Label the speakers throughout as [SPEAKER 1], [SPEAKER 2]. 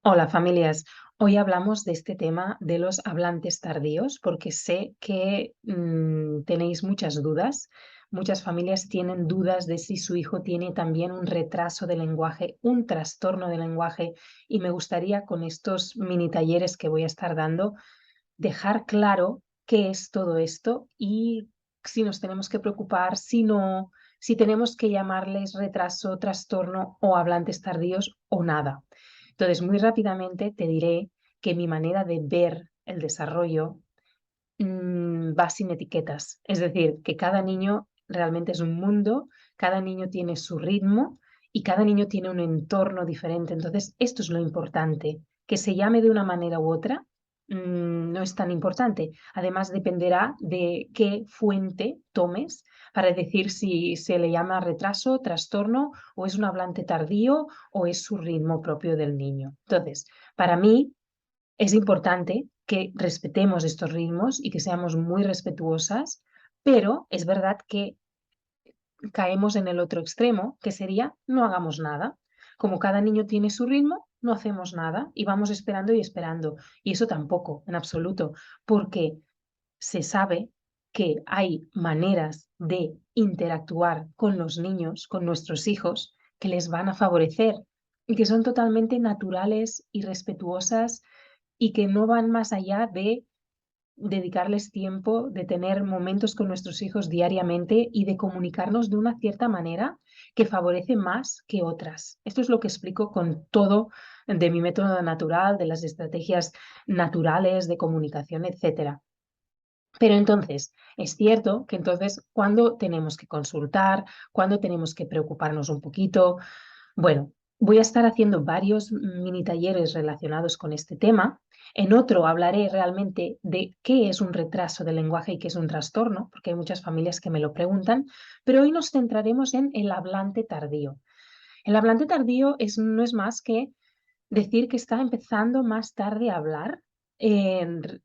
[SPEAKER 1] Hola familias, hoy hablamos de este tema de los hablantes tardíos porque sé que tenéis muchas dudas. Muchas familias tienen dudas de si su hijo tiene también un retraso de lenguaje, un trastorno de lenguaje y me gustaría con estos mini talleres que voy a estar dando dejar claro qué es todo esto y si nos tenemos que preocupar, si no, si tenemos que llamarles retraso, trastorno o hablantes tardíos o nada. Entonces, muy rápidamente te diré que mi manera de ver el desarrollo va sin etiquetas. Es decir, que cada niño realmente es un mundo, cada niño tiene su ritmo y cada niño tiene un entorno diferente. Entonces, esto es lo importante. Que se llame de una manera u otra no es tan importante. Además, dependerá de qué fuente tomes para decir si se le llama retraso, trastorno o es un hablante tardío o es su ritmo propio del niño. Entonces, para mí, es importante que respetemos estos ritmos y que seamos muy respetuosas, pero es verdad que caemos en el otro extremo, que sería no hagamos nada. Como cada niño tiene su ritmo, no hacemos nada y vamos esperando y esperando. Y eso tampoco, en absoluto, porque se sabe que hay maneras de interactuar con los niños, con nuestros hijos, que les van a favorecer y que son totalmente naturales y respetuosas y que no van más allá de dedicarles tiempo, de tener momentos con nuestros hijos diariamente y de comunicarnos de una cierta manera que favorece más que otras. Esto es lo que explico con todo de mi método natural, de las estrategias naturales de comunicación, etcétera. Pero entonces, es cierto que entonces cuando tenemos que consultar, cuando tenemos que preocuparnos un poquito, bueno, voy a estar haciendo varios mini talleres relacionados con este tema. En otro hablaré realmente de qué es un retraso del lenguaje y qué es un trastorno, porque hay muchas familias que me lo preguntan, pero hoy nos centraremos en el hablante tardío. El hablante tardío no es más que decir que está empezando más tarde a hablar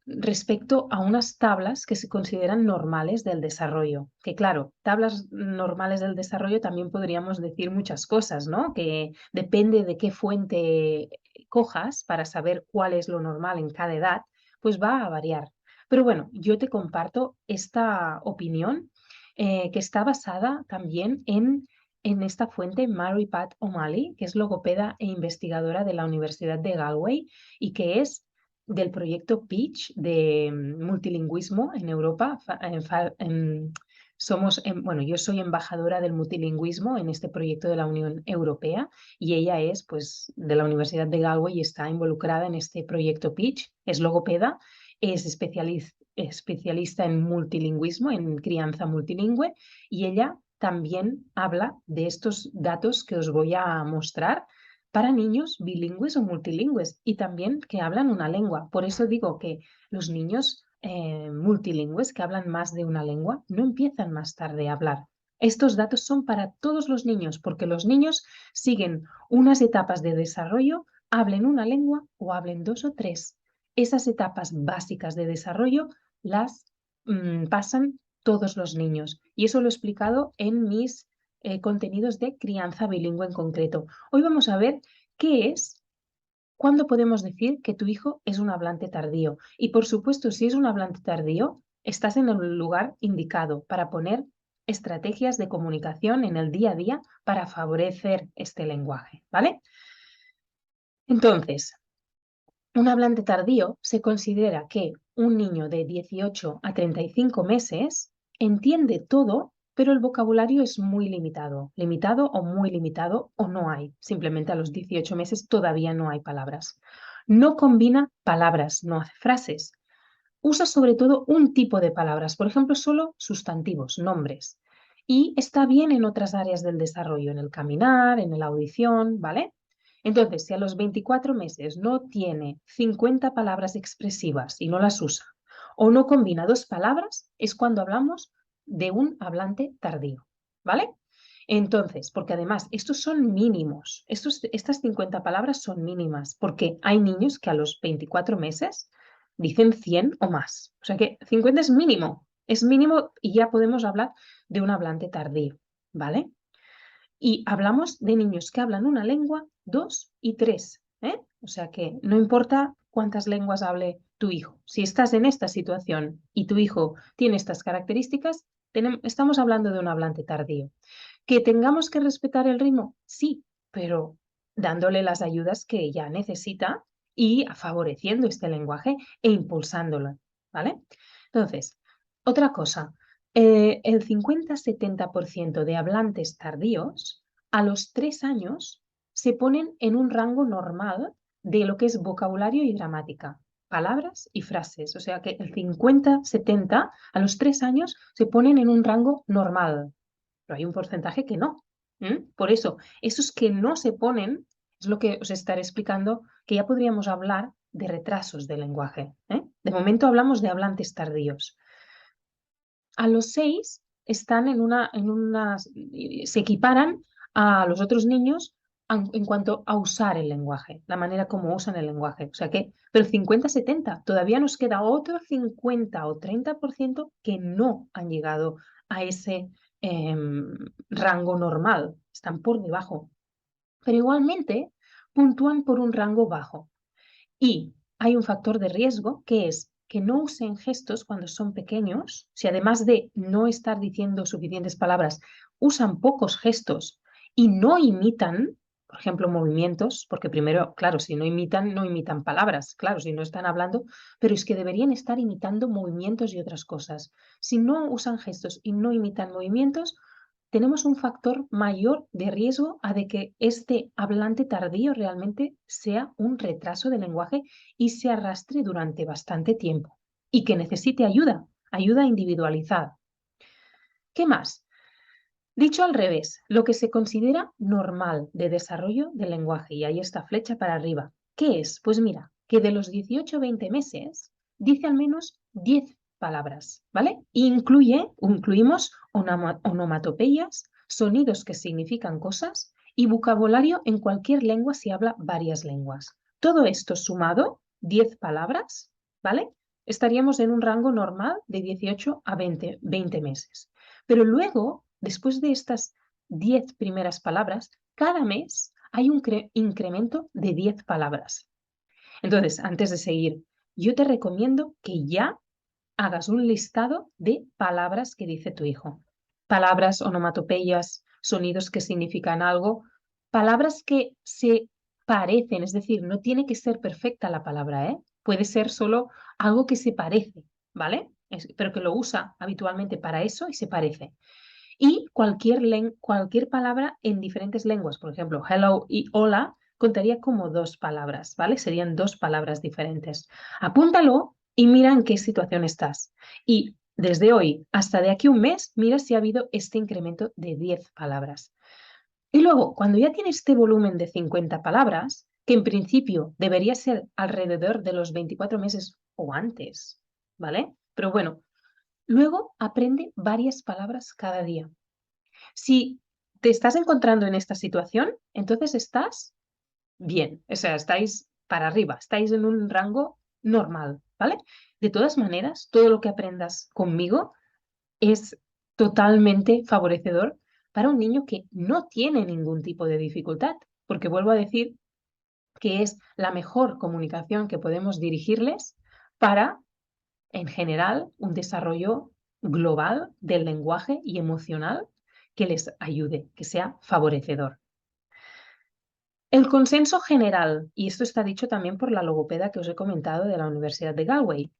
[SPEAKER 1] respecto a unas tablas que se consideran normales del desarrollo. Que claro, tablas normales del desarrollo también podríamos decir muchas cosas, ¿no? Que depende de qué fuente cojas para saber cuál es lo normal en cada edad, pues va a variar. Pero bueno, yo te comparto esta opinión que está basada también en esta fuente Mary Pat O'Malley, que es logopeda e investigadora de la Universidad de Galway y que es del proyecto Pitch de multilingüismo en Europa. Bueno, yo soy embajadora del multilingüismo en este proyecto de la Unión Europea y ella es pues de la Universidad de Galway y está involucrada en este proyecto Pitch, es logopeda, es especialista en multilingüismo, en crianza multilingüe y ella también habla de estos datos que os voy a mostrar para niños bilingües o multilingües y también que hablan una lengua. Por eso digo que los niños multilingües que hablan más de una lengua no empiezan más tarde a hablar. Estos datos son para todos los niños porque los niños siguen unas etapas de desarrollo, hablen una lengua o hablen dos o tres. Esas etapas básicas de desarrollo las pasan todos los niños. Y eso lo he explicado en mis contenidos de crianza bilingüe en concreto. Hoy vamos a ver qué es, cuándo podemos decir que tu hijo es un hablante tardío. Y por supuesto, si es un hablante tardío, estás en el lugar indicado para poner estrategias de comunicación en el día a día para favorecer este lenguaje, ¿vale? Entonces, un hablante tardío se considera que un niño de 18 a 35 meses entiende todo, pero el vocabulario es muy limitado, limitado o muy limitado o no hay. Simplemente a los 18 meses todavía no hay palabras. No combina palabras, no hace frases. Usa sobre todo un tipo de palabras, por ejemplo, solo sustantivos, nombres. Y está bien en otras áreas del desarrollo, en el caminar, en la audición, ¿vale? Entonces, si a los 24 meses no tiene 50 palabras expresivas y no las usa, o no combina dos palabras, es cuando hablamos de un hablante tardío, ¿vale? Entonces, porque además estos son mínimos, estas 50 palabras son mínimas, porque hay niños que a los 24 meses dicen 100 o más. O sea que 50 es mínimo y ya podemos hablar de un hablante tardío, ¿vale? Y hablamos de niños que hablan una lengua, dos y tres, ¿eh? O sea que no importa cuántas lenguas hable tu hijo. Si estás en esta situación y tu hijo tiene estas características, estamos hablando de un hablante tardío. ¿Que tengamos que respetar el ritmo? Sí, pero dándole las ayudas que ella necesita y favoreciendo este lenguaje e impulsándolo, ¿vale? Entonces, otra cosa, el 50-70% de hablantes tardíos a los 3 años se ponen en un rango normal de lo que es vocabulario y gramática, palabras y frases. O sea que el 50-70 a los 3 años se ponen en un rango normal, pero hay un porcentaje que no. Por eso, esos que no se ponen, es lo que os estaré explicando, que ya podríamos hablar de retrasos del lenguaje. De momento hablamos de hablantes tardíos. A los 6 están se equiparan a los otros niños en cuanto a usar el lenguaje, la manera como usan el lenguaje. O sea que, pero 50-70, todavía nos queda otro 50 o 30% que no han llegado a ese rango normal, están por debajo. Pero igualmente puntúan por un rango bajo. Y hay un factor de riesgo que es que no usen gestos cuando son pequeños, si además de no estar diciendo suficientes palabras, usan pocos gestos y no imitan, por ejemplo, movimientos, porque primero, claro, si no imitan, no imitan palabras, claro, si no están hablando, pero es que deberían estar imitando movimientos y otras cosas. Si no usan gestos y no imitan movimientos, tenemos un factor mayor de riesgo a de que este hablante tardío realmente sea un retraso del lenguaje y se arrastre durante bastante tiempo y que necesite ayuda, ayuda individualizada. ¿Qué más? Dicho al revés, lo que se considera normal de desarrollo del lenguaje, y ahí está flecha para arriba. ¿Qué es? Pues mira, que de los 18 a 20 meses dice al menos 10 palabras, ¿vale? Incluimos onomatopeyas, sonidos que significan cosas y vocabulario en cualquier lengua si habla varias lenguas. Todo esto sumado, 10 palabras, ¿vale? Estaríamos en un rango normal de 18 a 20 meses. Pero luego, después de estas 10 primeras palabras, cada mes hay un incremento de 10 palabras. Entonces, antes de seguir, yo te recomiendo que ya hagas un listado de palabras que dice tu hijo. Palabras, onomatopeyas, sonidos que significan algo, palabras que se parecen, es decir, no tiene que ser perfecta la palabra, ¿eh? Puede ser solo algo que se parece, ¿vale? Pero que lo usa habitualmente para eso y se parece. Y cualquier palabra en diferentes lenguas, por ejemplo, hello y hola, contaría como 2 palabras, ¿vale? Serían 2 palabras diferentes. Apúntalo y mira en qué situación estás. Y desde hoy hasta de aquí un mes, mira si ha habido este incremento de 10 palabras. Y luego, cuando ya tienes este volumen de 50 palabras, que en principio debería ser alrededor de los 24 meses o antes, ¿vale? Pero bueno, luego aprende varias palabras cada día. Si te estás encontrando en esta situación, entonces estás bien, o sea, estáis para arriba, estáis en un rango normal, ¿vale? De todas maneras, todo lo que aprendas conmigo es totalmente favorecedor para un niño que no tiene ningún tipo de dificultad, porque vuelvo a decir que es la mejor comunicación que podemos dirigirles para, en general, un desarrollo global del lenguaje y emocional que les ayude, que sea favorecedor. El consenso general, y esto está dicho también por la logopeda que os he comentado de la Universidad de Galway,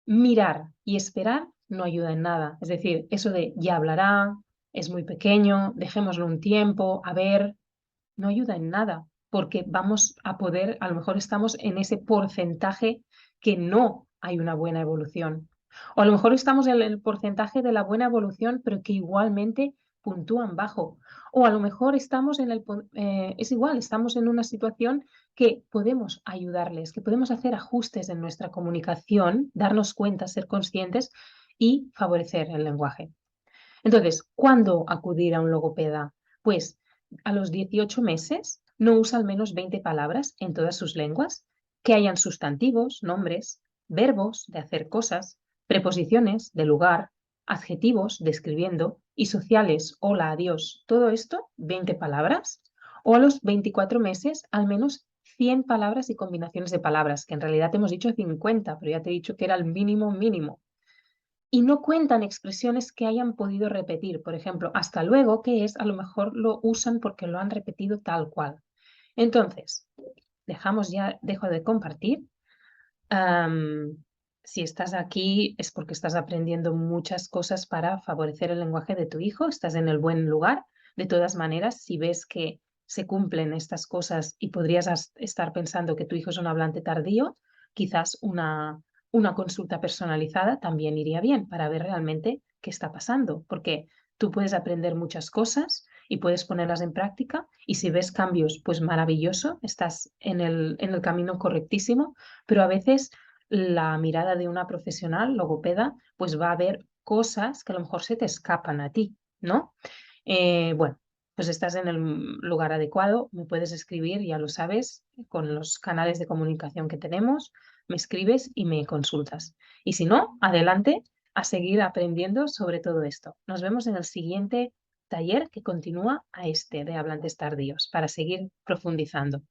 [SPEAKER 1] mirar y esperar no ayuda en nada. Es decir, eso de ya hablará, es muy pequeño, dejémoslo un tiempo, a ver, no ayuda en nada, porque vamos a poder, a lo mejor estamos en ese porcentaje que no hay una buena evolución. O a lo mejor estamos en el porcentaje de la buena evolución, pero que igualmente puntúan bajo. O a lo mejor estamos es igual, estamos en una situación que podemos ayudarles, que podemos hacer ajustes en nuestra comunicación, darnos cuenta, ser conscientes y favorecer el lenguaje. Entonces, ¿cuándo acudir a un logopeda? Pues a los 18 meses no usa al menos 20 palabras en todas sus lenguas, que hayan sustantivos, nombres, verbos de hacer cosas, preposiciones de lugar, adjetivos describiendo y sociales, hola, adiós, todo esto, 20 palabras. O a los 24 meses al menos 100 palabras y combinaciones de palabras, que en realidad te hemos dicho 50, pero ya te he dicho que era el mínimo mínimo. Y no cuentan expresiones que hayan podido repetir. Por ejemplo, hasta luego, que es, a lo mejor lo usan porque lo han repetido tal cual. Entonces, dejo de compartir. Am, si estás aquí es porque estás aprendiendo muchas cosas para favorecer el lenguaje de tu hijo, estás en el buen lugar. De todas maneras, si ves que se cumplen estas cosas y podrías estar pensando que tu hijo es un hablante tardío, quizás una consulta personalizada también iría bien para ver realmente qué está pasando, porque tú puedes aprender muchas cosas y puedes ponerlas en práctica y si ves cambios, pues maravilloso, estás en el camino correctísimo, pero a veces la mirada de una profesional logopeda pues va a ver cosas que a lo mejor se te escapan a ti, ¿no? Bueno, pues estás en el lugar adecuado, me puedes escribir, ya lo sabes, con los canales de comunicación que tenemos, me escribes y me consultas. Y si no, adelante a seguir aprendiendo sobre todo esto. Nos vemos en el siguiente taller que continúa a este de hablantes tardíos para seguir profundizando.